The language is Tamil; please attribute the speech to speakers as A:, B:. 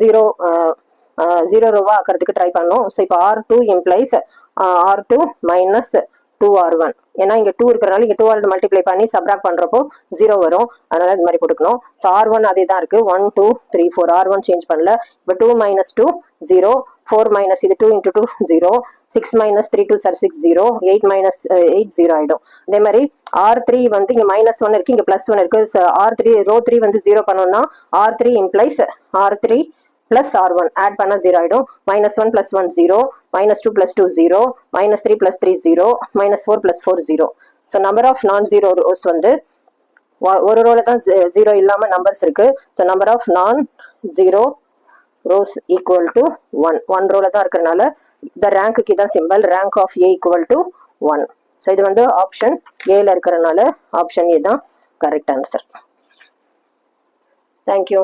A: 0 ரூபா ஆக்கிறதுக்கு ட்ரை பண்ணோம். ஸோ இப்போ R2 implies R2 minus 2R1. ஏன்னா இங்கே 2 இருக்கிறனால இங்கே 2 மல்டிப்ளை பண்ணி சப்ராக்ட் பண்ணுறப்போ 0 வரும். அதனால இது மாதிரி கொடுக்கணும். ஸோ R1 அதே தான் இருக்குது. 1 2 3 4 R1 சேஞ்ச் பண்ணல. இப்போ 2 minus 2 0, 4 minus இது 2 into 2 0, 6 minus 3 2 are 6 0, 8 minus 8 0 ஆகிடும். அதே மாதிரி R3 வந்து இங்கே -1 இருக்குது, இங்கே +1 இருக்குது. R3 ரோ 3 வந்து 0 பண்ணோம்னா R3 implies R3 plus R1 add பண்ணா 0 ஆயிடும். -1 plus 1 0, -2 plus 2 0, -3 plus 3 0, -4 plus 4 0. So number of non zero rows வந்து ஒரு ரோல தான் 0 இல்லாம நம்பர்ஸ் இருக்கு. So number of non zero rows equal to 1 ரோல தான் இருக்கிறதுனால இந்த ரேங்க்கு தான் simple, rank of A equal to 1. So இது வந்து ஆப்ஷன் ஏல இருக்கிறதுனால ஆப்ஷன் ஏ தான் கரெக்ட் ஆன்சர். தேங்க்யூ.